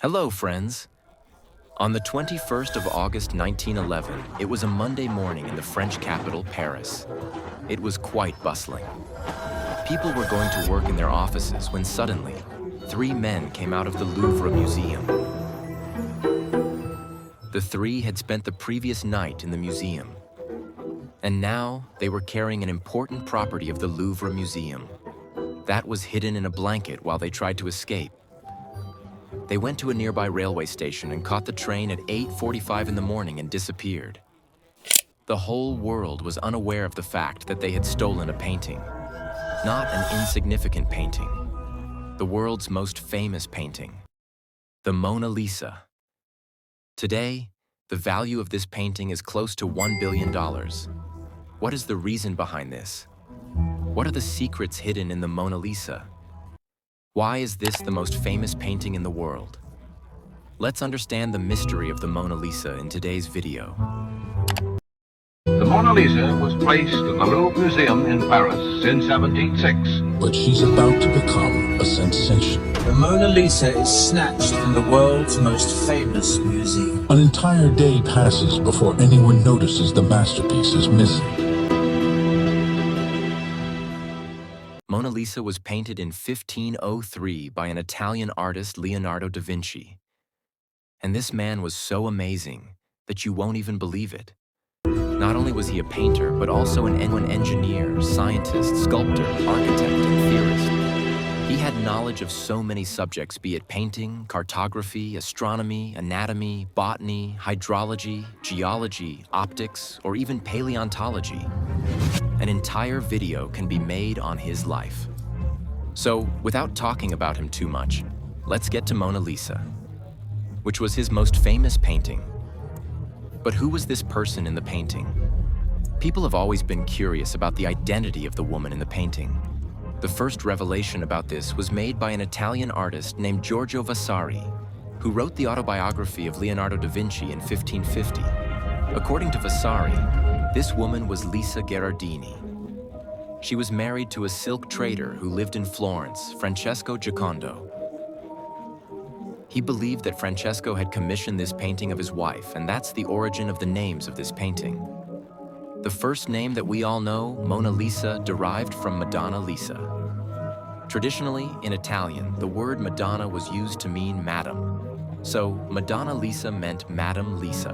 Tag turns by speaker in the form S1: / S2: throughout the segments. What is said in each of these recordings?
S1: Hello, friends. On the 21st of August 1911, it was a Monday morning in the French capital, Paris. It was quite bustling. People were going to work in their offices when suddenly, three men came out of the Louvre Museum. The three had spent the previous night in the museum, and now they were carrying an important property of the Louvre Museum. That was hidden in a blanket while they tried to escape. They went to a nearby railway station and caught the train at 8:45 in the morning and disappeared. The whole world was unaware of the fact that they had stolen a painting. Not an insignificant painting. The world's most famous painting. The Mona Lisa. Today, the value of this painting is close to $1 billion. What is the reason behind this? What are the secrets hidden in the Mona Lisa? Why is this the most famous painting in the world? Let's understand the mystery of the Mona Lisa in today's video.
S2: The Mona Lisa was placed in the Louvre Museum in Paris in 1706.
S3: But she's about to become a sensation.
S4: The Mona Lisa is snatched from the world's most famous museum.
S3: An entire day passes before anyone notices the masterpiece is missing.
S1: Mona Lisa was painted in 1503 by an Italian artist, Leonardo da Vinci. And this man was so amazing that you won't even believe it. Not only was he a painter, but also an engineer, scientist, sculptor, architect, and theorist. He had knowledge of so many subjects, be it painting, cartography, astronomy, anatomy, botany, hydrology, geology, optics, or even paleontology. An entire video can be made on his life. So, without talking about him too much, let's get to Mona Lisa, which was his most famous painting. But who was this person in the painting? People have always been curious about the identity of the woman in the painting. The first revelation about this was made by an Italian artist named Giorgio Vasari, who wrote the autobiography of Leonardo da Vinci in 1550. According to Vasari, this woman was Lisa Gherardini. She was married to a silk trader who lived in Florence, Francesco Giocondo. He believed that Francesco had commissioned this painting of his wife, and that's the origin of the names of this painting. The first name that we all know, Mona Lisa, derived from Madonna Lisa. Traditionally, in Italian, the word Madonna was used to mean madam. So, Madonna Lisa meant Madam Lisa.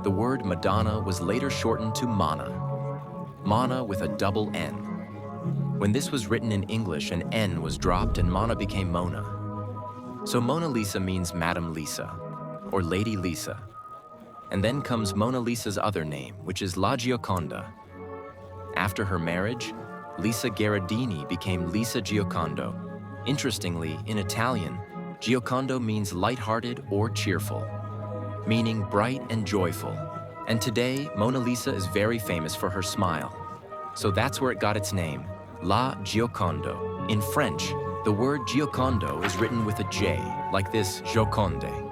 S1: The word Madonna was later shortened to Mona. Mona with a double N. When this was written in English, an N was dropped and Mona became Mona. So Mona Lisa means Madam Lisa, or Lady Lisa. And then comes Mona Lisa's other name, which is La Gioconda. After her marriage, Lisa Gherardini became Lisa Giocondo. Interestingly, in Italian, Giocondo means lighthearted or cheerful, meaning bright and joyful. And today, Mona Lisa is very famous for her smile. So that's where it got its name, La Giocondo. In French, the word Giocondo is written with a J, like this, Joconde.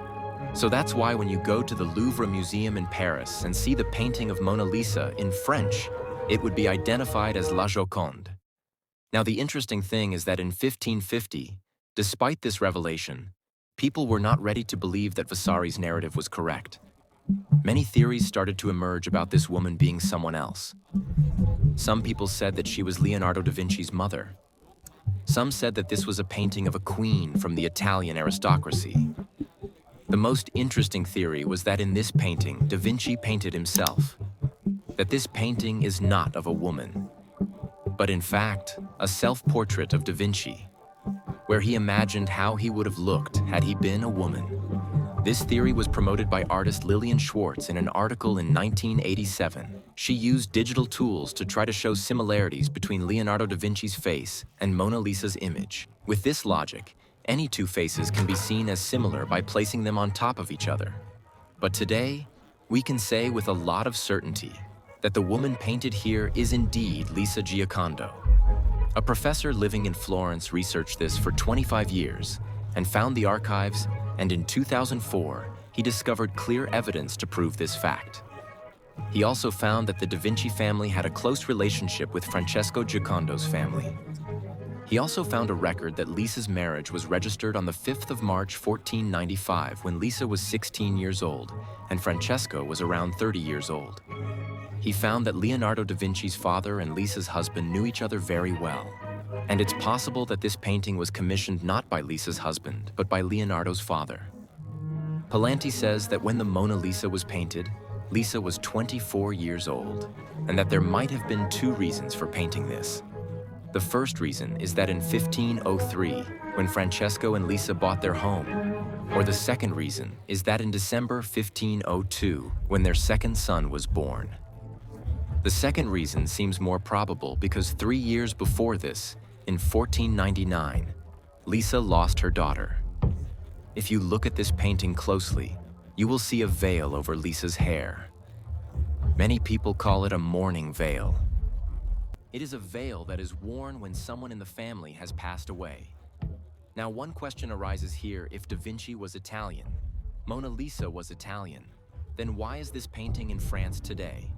S1: So that's why when you go to the Louvre Museum in Paris and see the painting of Mona Lisa in French, it would be identified as La Joconde. Now the interesting thing is that in 1550, despite this revelation, people were not ready to believe that Vasari's narrative was correct. Many theories started to emerge about this woman being someone else. Some people said that she was Leonardo da Vinci's mother. Some said that this was a painting of a queen from the Italian aristocracy. The most interesting theory was that in this painting, Da Vinci painted himself. That this painting is not of a woman, but in fact, a self-portrait of Da Vinci, where he imagined how he would have looked had he been a woman. This theory was promoted by artist Lillian Schwartz in an article in 1987. She used digital tools to try to show similarities between Leonardo da Vinci's face and Mona Lisa's image. With this logic, any two faces can be seen as similar by placing them on top of each other. But today, we can say with a lot of certainty that the woman painted here is indeed Lisa Giocondo. A professor living in Florence researched this for 25 years and found the archives, and in 2004, he discovered clear evidence to prove this fact. He also found that the Da Vinci family had a close relationship with Francesco Giocondo's family. He also found a record that Lisa's marriage was registered on the 5th of March 1495 when Lisa was 16 years old and Francesco was around 30 years old. He found that Leonardo da Vinci's father and Lisa's husband knew each other very well. And it's possible that this painting was commissioned not by Lisa's husband, but by Leonardo's father. Palanti says that when the Mona Lisa was painted, Lisa was 24 years old, and that there might have been two reasons for painting this. The first reason is that in 1503, when Francesco and Lisa bought their home, or the second reason is that in December 1502, when their second son was born. The second reason seems more probable because 3 years before this, in 1499, Lisa lost her daughter. If you look at this painting closely, you will see a veil over Lisa's hair. Many people call it a mourning veil. It is a veil that is worn when someone in the family has passed away. Now, one question arises here: if Da Vinci was Italian, Mona Lisa was Italian, then why is this painting in France today?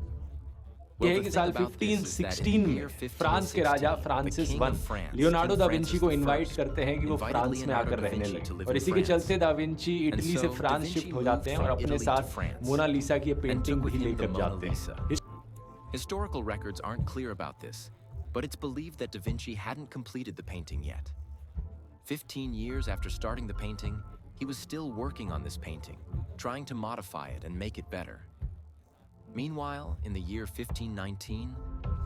S5: यह कि साल 1516 में France के राजा Francis one Leonardo da Vinci को invite करते हैं कि वो फ्रांस में आकर रहने लगे, और इसी के चलते दा विंची इटली से फ्रांस शिफ्ट हो जाते हैं और अपने साथ मोना लिसा की पेंटिंग भी लेकर जाते हैं.
S1: Historical records aren't clear about this, but it's believed that Da Vinci hadn't completed the painting yet. 15 years after starting the painting, he was still working on this painting, trying to modify it and make it better. Meanwhile, in the year 1519,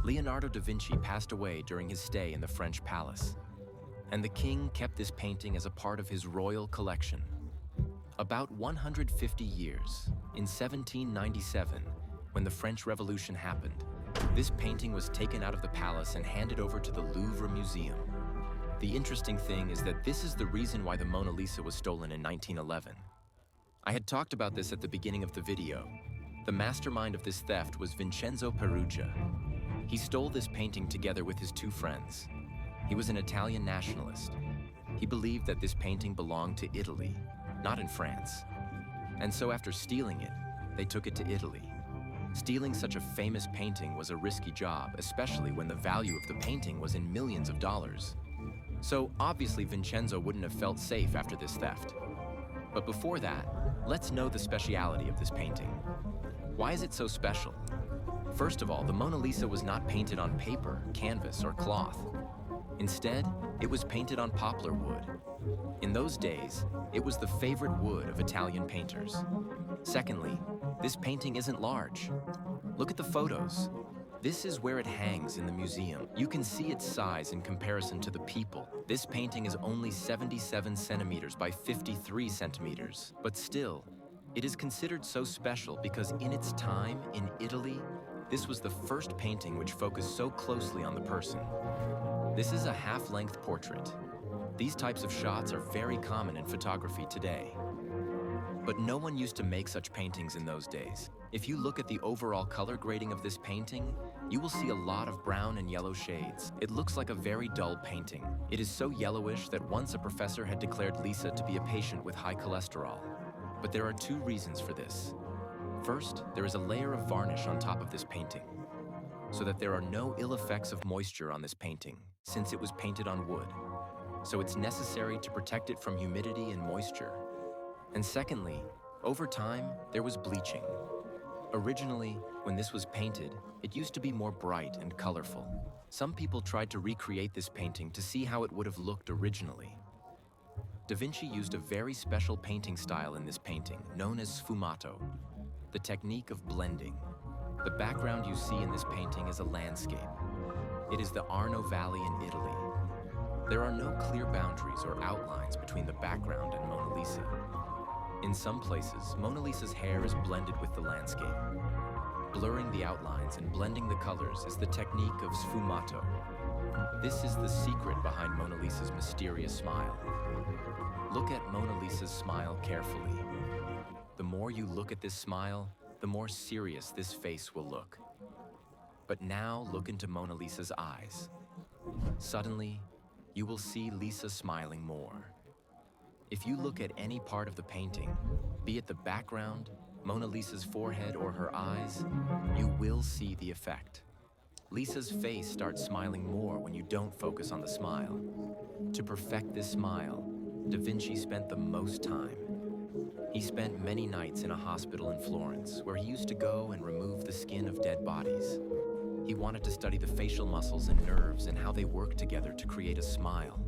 S1: Leonardo da Vinci passed away during his stay in the French palace, and the king kept this painting as a part of his royal collection. About 150 years, in 1797, when the French Revolution happened, this painting was taken out of the palace and handed over to the Louvre Museum. The interesting thing is that this is the reason why the Mona Lisa was stolen in 1911. I had talked about this at the beginning of the video. The mastermind of this theft was Vincenzo Peruggia. He stole this painting together with his two friends. He was an Italian nationalist. He believed that this painting belonged to Italy, not in France. And so after stealing it, they took it to Italy. Stealing such a famous painting was a risky job, especially when the value of the painting was in millions of dollars. So obviously Vincenzo wouldn't have felt safe after this theft. But before that, let's know the speciality of this painting. Why is it so special? First of all, the Mona Lisa was not painted on paper, canvas, or cloth. Instead, it was painted on poplar wood. In those days, it was the favorite wood of Italian painters. Secondly, this painting isn't large. Look at the photos. This is where it hangs in the museum. You can see its size in comparison to the people. This painting is only 77 centimeters by 53 centimeters. But still, it is considered so special because in its time, in Italy, this was the first painting which focused so closely on the person. This is a half-length portrait. These types of shots are very common in photography today. But no one used to make such paintings in those days. If you look at the overall color grading of this painting, you will see a lot of brown and yellow shades. It looks like a very dull painting. It is so yellowish that once a professor had declared Lisa to be a patient with high cholesterol. But there are two reasons for this. First, there is a layer of varnish on top of this painting, so that there are no ill effects of moisture on this painting, since it was painted on wood. So it's necessary to protect it from humidity and moisture. And secondly, over time, there was bleaching. Originally, when this was painted, it used to be more bright and colorful. Some people tried to recreate this painting to see how it would have looked originally. Da Vinci used a very special painting style in this painting, known as sfumato, the technique of blending. The background you see in this painting is a landscape. It is the Arno Valley in Italy. There are no clear boundaries or outlines between the background and Mona Lisa. In some places, Mona Lisa's hair is blended with the landscape. Blurring the outlines and blending the colors is the technique of sfumato. This is the secret behind Mona Lisa's mysterious smile. Look at Mona Lisa's smile carefully. The more you look at this smile, the more serious this face will look. But now look into Mona Lisa's eyes. Suddenly, you will see Lisa smiling more. If you look at any part of the painting, be it the background, Mona Lisa's forehead, or her eyes, you will see the effect. Lisa's face starts smiling more when you don't focus on the smile. To perfect this smile, Da Vinci spent the most time. He spent many nights in a hospital in Florence, where he used to go and remove the skin of dead bodies. He wanted to study the facial muscles and nerves and how they work together to create a smile.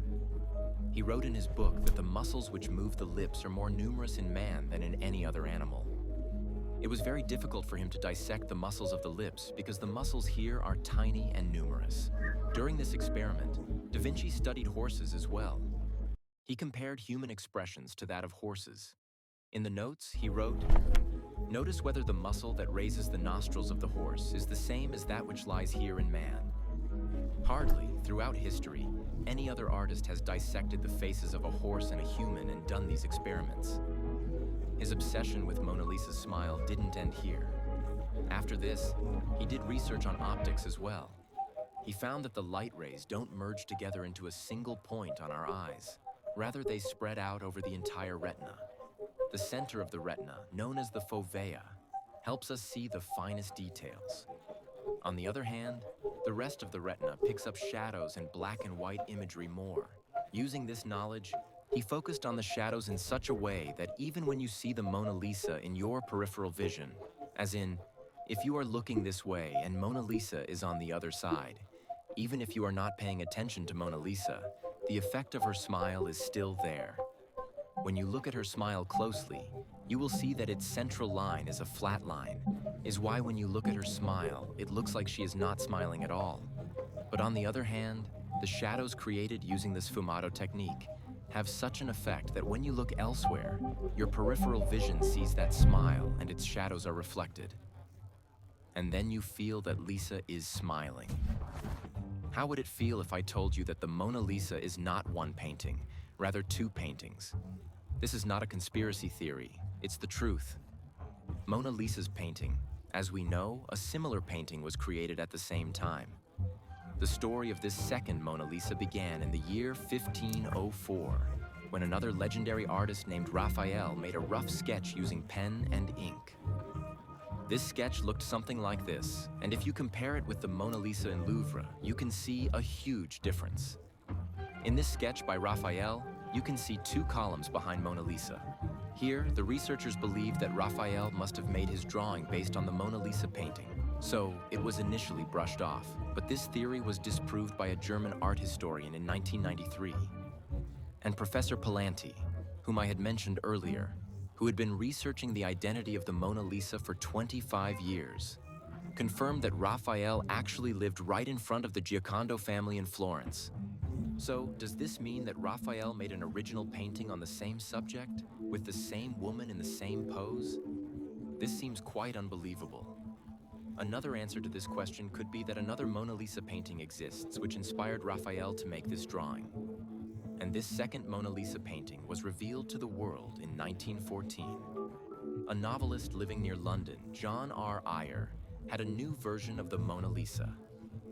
S1: He wrote in his book that the muscles which move the lips are more numerous in man than in any other animal. It was very difficult for him to dissect the muscles of the lips because the muscles here are tiny and numerous. During this experiment, Da Vinci studied horses as well. He compared human expressions to that of horses. In the notes, he wrote, "Notice whether the muscle that raises the nostrils of the horse is the same as that which lies here in man." Hardly, throughout history, any other artist has dissected the faces of a horse and a human and done these experiments. His obsession with Mona Lisa's smile didn't end here. After this, he did research on optics as well. He found that the light rays don't merge together into a single point on our eyes. Rather, they spread out over the entire retina. The center of the retina, known as the fovea, helps us see the finest details. On the other hand, the rest of the retina picks up shadows and black and white imagery more. Using this knowledge, he focused on the shadows in such a way that even when you see the Mona Lisa in your peripheral vision, as in, if you are looking this way and Mona Lisa is on the other side, even if you are not paying attention to Mona Lisa, the effect of her smile is still there. When you look at her smile closely, you will see that its central line is a flat line, is why when you look at her smile, it looks like she is not smiling at all. But on the other hand, the shadows created using the sfumato technique have such an effect that when you look elsewhere, your peripheral vision sees that smile and its shadows are reflected. And then you feel that Lisa is smiling. How would it feel if I told you that the Mona Lisa is not one painting, rather two paintings? This is not a conspiracy theory, it's the truth. Mona Lisa's painting, as we know, a similar painting was created at the same time. The story of this second Mona Lisa began in the year 1504, when another legendary artist named Raphael made a rough sketch using pen and ink. This sketch looked something like this, and if you compare it with the Mona Lisa in Louvre, you can see a huge difference. In this sketch by Raphael, you can see two columns behind Mona Lisa. Here, the researchers believe that Raphael must have made his drawing based on the Mona Lisa painting, so it was initially brushed off. But this theory was disproved by a German art historian in 1993. And Professor Palanti, whom I had mentioned earlier, who had been researching the identity of the Mona Lisa for 25 years, confirmed that Raphael actually lived right in front of the Giocondo family in Florence. So, does this mean that Raphael made an original painting on the same subject, with the same woman in the same pose? This seems quite unbelievable. Another answer to this question could be that another Mona Lisa painting exists which inspired Raphael to make this drawing. And this second Mona Lisa painting was revealed to the world in 1914. A novelist living near London, John R. Eyre, had a new version of the Mona Lisa.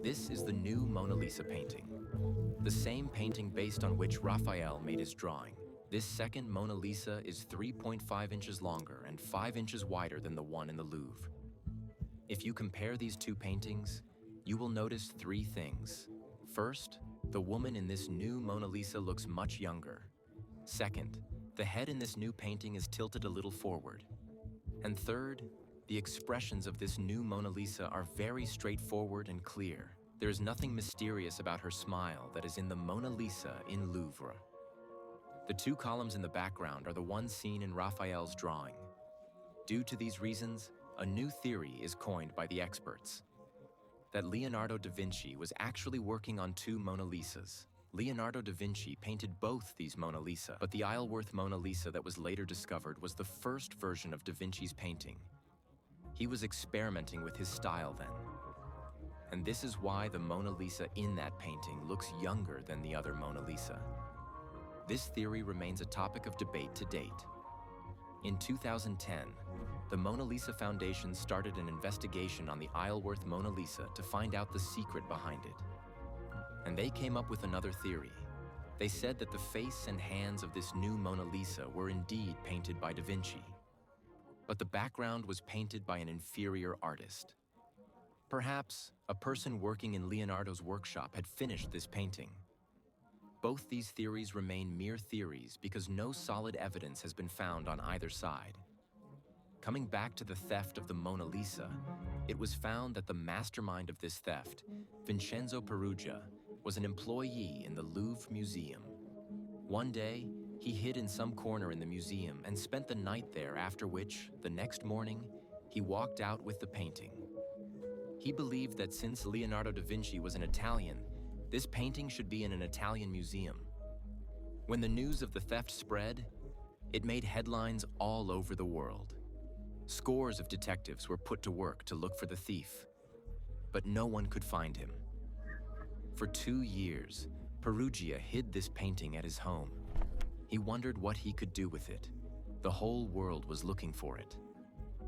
S1: This is the new Mona Lisa painting, the same painting based on which Raphael made his drawing. This second Mona Lisa is 3.5 inches longer and 5 inches wider than the one in the Louvre. If you compare these two paintings, you will notice three things. First, the woman in this new Mona Lisa looks much younger. Second, the head in this new painting is tilted a little forward. And third, the expressions of this new Mona Lisa are very straightforward and clear. There is nothing mysterious about her smile that is in the Mona Lisa in Louvre. The two columns in the background are the ones seen in Raphael's drawing. Due to these reasons, a new theory is coined by the experts, that Leonardo da Vinci was actually working on two Mona Lisas. Leonardo da Vinci painted both these Mona Lisa, but the Isleworth Mona Lisa that was later discovered was the first version of da Vinci's painting. He was experimenting with his style then. And this is why the Mona Lisa in that painting looks younger than the other Mona Lisa. This theory remains a topic of debate to date. In 2010, the Mona Lisa Foundation started an investigation on the Isleworth Mona Lisa to find out the secret behind it. And they came up with another theory. They said that the face and hands of this new Mona Lisa were indeed painted by da Vinci, but the background was painted by an inferior artist. Perhaps a person working in Leonardo's workshop had finished this painting. Both these theories remain mere theories because no solid evidence has been found on either side. Coming back to the theft of the Mona Lisa, it was found that the mastermind of this theft, Vincenzo Peruggia, was an employee in the Louvre Museum. One day, he hid in some corner in the museum and spent the night there, after which, the next morning, he walked out with the painting. He believed that since Leonardo da Vinci was an Italian, this painting should be in an Italian museum. When the news of the theft spread, it made headlines all over the world. Scores of detectives were put to work to look for the thief, but no one could find him. For 2 years, Peruggia hid this painting at his home. He wondered what he could do with it. The whole world was looking for it.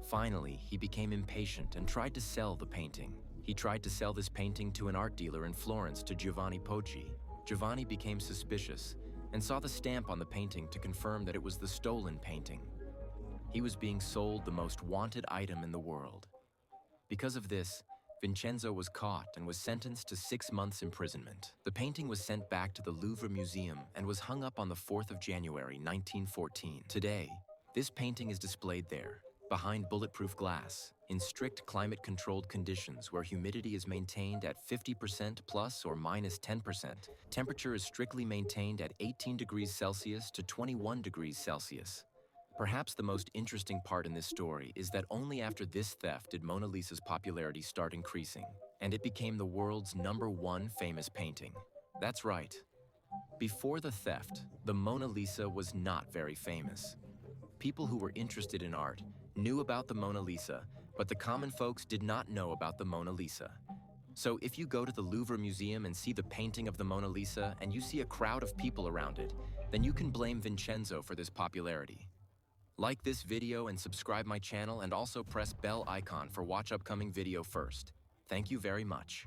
S1: Finally, he became impatient and tried to sell the painting. He tried to sell this painting to an art dealer in Florence, to Giovanni Pocci. Giovanni became suspicious and saw the stamp on the painting to confirm that it was the stolen painting. He was being sold the most wanted item in the world. Because of this, Vincenzo was caught and was sentenced to 6 months' imprisonment. The painting was sent back to the Louvre Museum and was hung up on the 4th of January, 1914. Today, this painting is displayed there, behind bulletproof glass, in strict climate-controlled conditions where humidity is maintained at 50% plus or minus 10%. Temperature is strictly maintained at 18 degrees Celsius to 21 degrees Celsius. Perhaps the most interesting part in this story is that only after this theft did Mona Lisa's popularity start increasing, and it became the world's #1 famous painting. That's right. Before the theft, the Mona Lisa was not very famous. People who were interested in art knew about the Mona Lisa, but the common folks did not know about the Mona Lisa. So if you go to the Louvre Museum and see the painting of the Mona Lisa and you see a crowd of people around it, then you can blame Vincenzo for this popularity. Like this video and subscribe my channel, and also press bell icon for watch upcoming video first. Thank you very much.